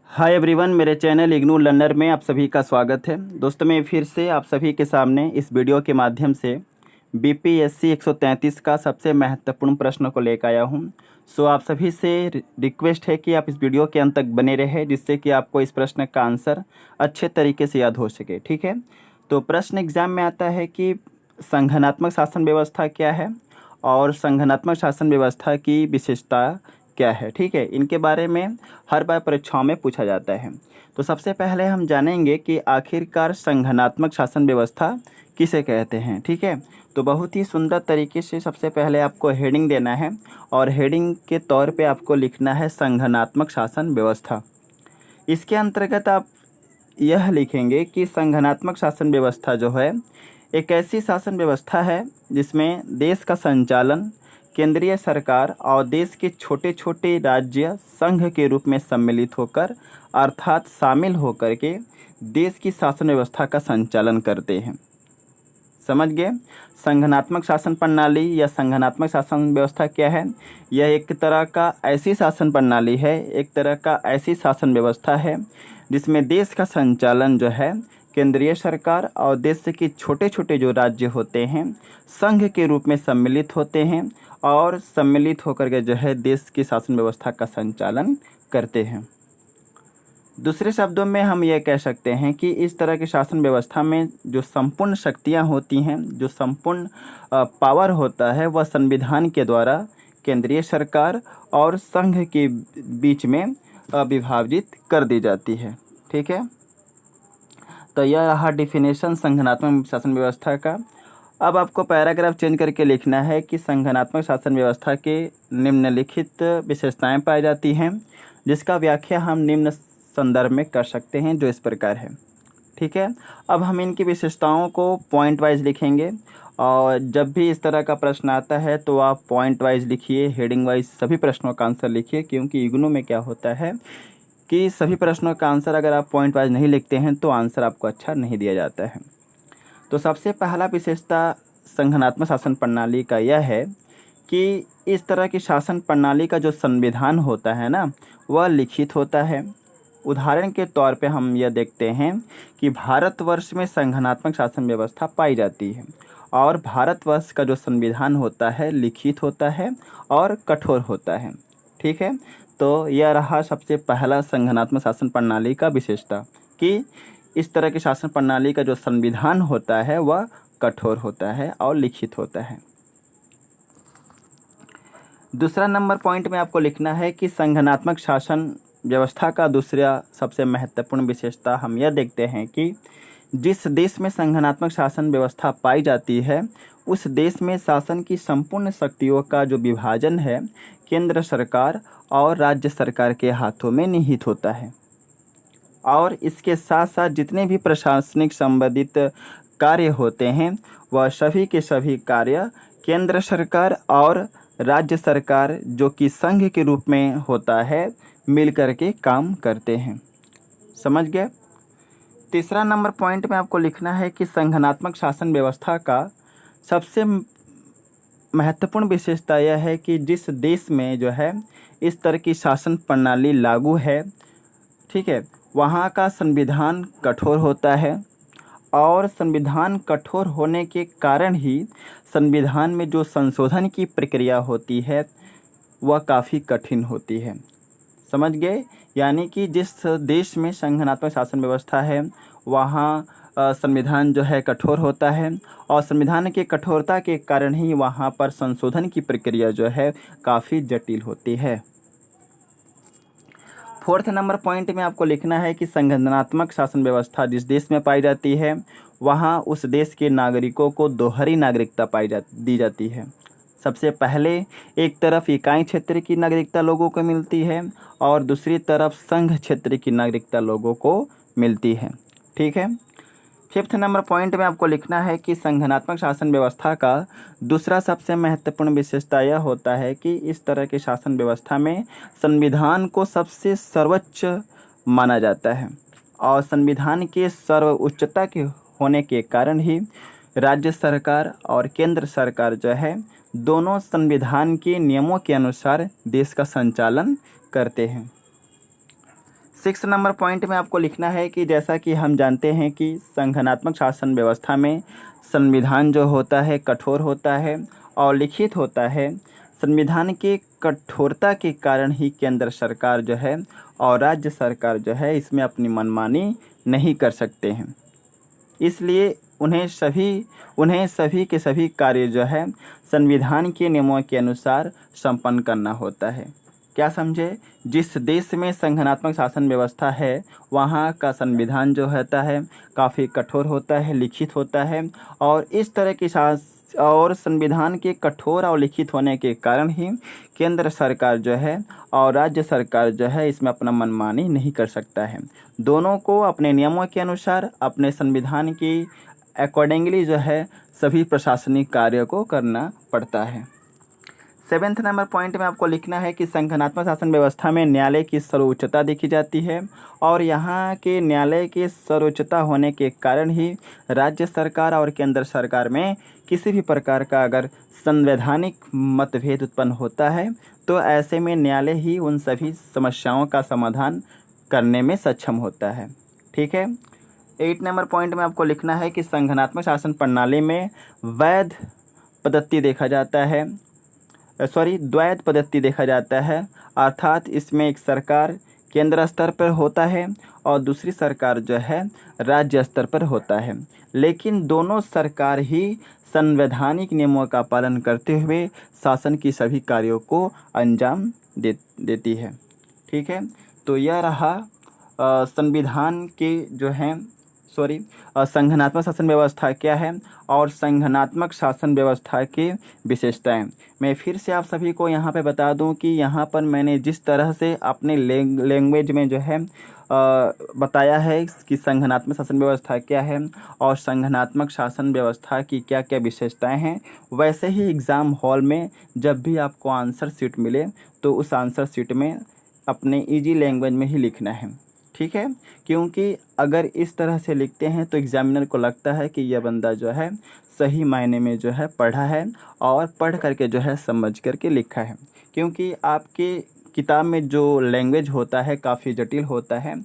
Hi everyone, मेरे channel IGNOU learner में आप सभी का स्वागत है। दोस्तों, मैं फिर से आप सभी के सामने इस वीडियो के माध्यम से बीपीएससी 133 का सबसे महत्वपूर्ण प्रश्न को लेकर आया हूं। आप सभी से रिक्वेस्ट है कि आप इस वीडियो के अंत तक बने रहें, जिससे कि आपको इस प्रश्न का आंसर अच्छे तरीके से याद हो सके। ठीक है, तो प्रश्न एग्जाम में आता है कि संगठनात्मक शासन व्यवस्था क्या है और संगठनात्मक शासन व्यवस्था की विशेषता क्या है। ठीक है, इनके बारे में हर बार परीक्षाओं में पूछा जाता है। तो सबसे पहले हम जानेंगे कि आखिरकार संगठनात्मक शासन व्यवस्था किसे कहते हैं। ठीक है, तो बहुत ही सुंदर तरीके से सबसे पहले आपको हेडिंग देना है और हेडिंग के तौर पे आपको लिखना है संगठनात्मक शासन व्यवस्था। इसके अंतर्गत आप यह लिखेंगे कि संगठनात्मक शासन व्यवस्था जो है एक ऐसी शासन व्यवस्था है जिसमें देश का संचालन केंद्रीय सरकार और देश के छोटे छोटे राज्य संघ के रूप में सम्मिलित होकर अर्थात शामिल होकर के देश की शासन व्यवस्था का संचालन करते हैं। समझ गए? संगठनात्मक शासन प्रणाली या संगठनात्मक शासन व्यवस्था क्या है? यह एक तरह का ऐसी शासन प्रणाली है, एक तरह का ऐसी शासन व्यवस्था है जिसमें देश का संचालन जो है केंद्रीय सरकार और देश के छोटे छोटे जो राज्य होते हैं संघ के रूप में सम्मिलित होते हैं और सम्मिलित होकर के जो है देश की शासन व्यवस्था का संचालन करते हैं। दूसरे शब्दों में हम ये कह सकते हैं कि इस तरह की शासन व्यवस्था में जो संपूर्ण शक्तियां होती हैं, जो संपूर्ण पावर होता है, वह संविधान के द्वारा केंद्रीय सरकार और संघ के बीच में विभाजित कर दी जाती है। ठीक है, तो यह रहा डिफिनेशन संगठनात्मक शासन व्यवस्था का। अब आपको पैराग्राफ चेंज करके लिखना है कि संगठनात्मक शासन व्यवस्था के निम्नलिखित विशेषताएं पाई जाती हैं, जिसका व्याख्या हम निम्न संदर्भ में कर सकते हैं, जो इस प्रकार है। ठीक है, अब हम इनकी विशेषताओं को पॉइंट वाइज लिखेंगे और जब भी इस तरह का प्रश्न आता है तो आप पॉइंट वाइज लिखिए, हेडिंग वाइज सभी प्रश्नों का आंसर लिखिए, क्योंकि इग्नू में क्या होता है कि सभी प्रश्नों का आंसर अगर आप पॉइंट वाइज नहीं लिखते हैं तो आंसर आपको अच्छा नहीं दिया जाता है। तो सबसे पहला विशेषता संगठनात्मक शासन प्रणाली का यह है कि इस तरह की शासन प्रणाली का जो संविधान होता है ना, वह लिखित होता है। उदाहरण के तौर पे हम यह देखते हैं कि भारतवर्ष में संगठनात्मक शासन व्यवस्था पाई जाती है और भारतवर्ष का जो संविधान होता है लिखित होता है और कठोर होता है। ठीक है, तो यह रहा सबसे पहला संगठनात्मक शासन प्रणाली का विशेषता कि इस तरह की शासन प्रणाली का जो संविधान होता है वह कठोर होता है और लिखित होता है। दूसरा नंबर पॉइंट में आपको लिखना है कि संगठनात्मक शासन व्यवस्था का दूसरा सबसे महत्वपूर्ण विशेषता हम यह देखते हैं कि जिस देश में संगठनात्मक शासन व्यवस्था पाई जाती है उस देश में शासन की संपूर्ण शक्तियों का जो विभाजन है केंद्र सरकार और राज्य सरकार के हाथों में निहित होता है और इसके साथ साथ जितने भी प्रशासनिक संबंधित कार्य होते हैं वह सभी के सभी कार्य केंद्र सरकार और राज्य सरकार जो कि संघ के रूप में होता है मिल कर के काम करते हैं। समझ गए? तीसरा नंबर पॉइंट में आपको लिखना है कि संगठनात्मक शासन व्यवस्था का सबसे महत्वपूर्ण विशेषता यह है कि जिस देश में जो है इस तरह की शासन प्रणाली लागू है, ठीक है, वहाँ का संविधान कठोर होता है और संविधान कठोर होने के कारण ही संविधान में जो संशोधन की प्रक्रिया होती है वह काफ़ी कठिन होती है। समझ गए? यानी कि जिस देश में संगठनात्मक शासन व्यवस्था है वहाँ संविधान जो है कठोर होता है और संविधान के कठोरता के कारण ही वहाँ पर संशोधन की प्रक्रिया जो है काफ़ी जटिल होती है। फोर्थ नंबर पॉइंट में आपको लिखना है कि संगठनात्मक शासन व्यवस्था जिस देश में पाई जाती है वहाँ उस देश के नागरिकों को दोहरी नागरिकता दी जाती है। सबसे पहले एक तरफ इकाई क्षेत्र की नागरिकता लोगों को मिलती है और दूसरी तरफ संघ क्षेत्र की नागरिकता लोगों को मिलती है। ठीक है, फिफ्थ नंबर पॉइंट में आपको लिखना है कि संगठनात्मक शासन व्यवस्था का दूसरा सबसे महत्वपूर्ण विशेषता यह होता है कि इस तरह की शासन व्यवस्था में संविधान को सबसे सर्वोच्च माना जाता है और संविधान के सर्वोच्चता के होने के कारण ही राज्य सरकार और केंद्र सरकार जो है दोनों संविधान के नियमों के अनुसार देश का संचालन करते हैं। 6 नंबर पॉइंट में आपको लिखना है कि जैसा कि हम जानते हैं कि संगठनात्मक शासन व्यवस्था में संविधान जो होता है कठोर होता है और लिखित होता है। संविधान की कठोरता के कारण ही केंद्र सरकार जो है और राज्य सरकार जो है इसमें अपनी मनमानी नहीं कर सकते हैं। इसलिए उन्हें सभी के सभी कार्य जो है संविधान के नियमों के अनुसार संपन्न करना होता है। क्या समझे? जिस देश में संगठनात्मक शासन व्यवस्था है वहाँ का संविधान जो होता है काफ़ी कठोर होता है, लिखित होता है और इस तरह की और संविधान के कठोर और लिखित होने के कारण ही केंद्र सरकार जो है और राज्य सरकार जो है इसमें अपना मनमानी नहीं कर सकता है। दोनों को अपने नियमों के अनुसार अपने संविधान की अकॉर्डिंगली जो है सभी प्रशासनिक कार्य को करना पड़ता है। 7 नंबर पॉइंट में आपको लिखना है कि संगठनात्मक शासन व्यवस्था में न्यायालय की सर्वोच्चता देखी जाती है और यहाँ के न्यायालय की सर्वोच्चता होने के कारण ही राज्य सरकार और केंद्र सरकार में किसी भी प्रकार का अगर संवैधानिक मतभेद उत्पन्न होता है तो ऐसे में न्यायालय ही उन सभी समस्याओं का समाधान करने में सक्षम होता है। ठीक है। 8 नंबर पॉइंट में आपको लिखना है कि संगठनात्मक शासन प्रणाली में द्वैध पद्धति देखा जाता है, अर्थात इसमें एक सरकार केंद्र स्तर पर होता है और दूसरी सरकार जो है राज्य स्तर पर होता है, लेकिन दोनों सरकार ही संवैधानिक नियमों का पालन करते हुए शासन की सभी कार्यों को अंजाम देती है। ठीक है। तो यह रहा संविधान के जो हैं संगठनात्मक शासन व्यवस्था क्या है और संगठनात्मक शासन व्यवस्था की विशेषताएं। मैं फिर से आप सभी को यहाँ पे बता दूं कि यहाँ पर मैंने जिस तरह से अपने लैंग्वेज में जो है बताया है कि संगठनात्मक शासन व्यवस्था क्या है और संगठनात्मक शासन व्यवस्था की क्या क्या विशेषताएं हैं, वैसे ही एग्ज़ाम हॉल में जब भी आपको आंसर शीट मिले तो उस आंसर शीट में अपने ईजी लैंग्वेज में ही लिखना है। ठीक है। क्योंकि अगर इस तरह से लिखते हैं तो एग्जामिनर को लगता है कि यह बंदा जो है सही मायने में जो है पढ़ा है और पढ़ करके जो है समझ करके लिखा है। क्योंकि आपके किताब में जो लैंग्वेज होता है काफ़ी जटिल होता है,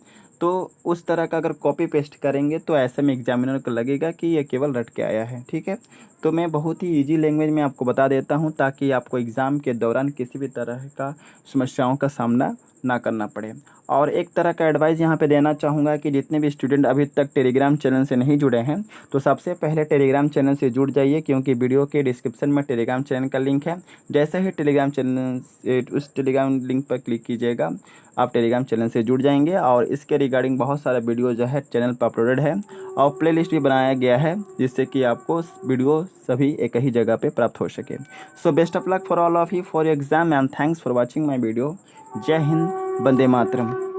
तो उस तरह का अगर कॉपी पेस्ट करेंगे तो ऐसे में एग्जामिनर को लगेगा कि ये केवल रट के आया है। ठीक है। तो मैं बहुत ही इजी लैंग्वेज में आपको बता देता हूँ ताकि आपको एग्ज़ाम के दौरान किसी भी तरह का समस्याओं का सामना ना करना पड़े। और एक तरह का एडवाइस यहाँ पे देना चाहूँगा कि जितने भी स्टूडेंट अभी तक टेलीग्राम चैनल से नहीं जुड़े हैं तो सबसे पहले टेलीग्राम चैनल से जुड़ जाइए, क्योंकि वीडियो के डिस्क्रिप्शन में टेलीग्राम चैनल का लिंक है। जैसे ही टेलीग्राम चैनल उस टेलीग्राम लिंक पर क्लिक कीजिएगा आप टेलीग्राम चैनल से जुड़ जाएंगे और इसके रिगार्डिंग बहुत सारा वीडियो जो है चैनल पर अपलोडेड है और प्लेलिस्ट भी बनाया गया है जिससे कि आपको वीडियो सभी एक ही जगह पे प्राप्त हो सके। So best of luck for all of you for your exam and thanks for watching my video. जय हिंद, वंदे मातरम।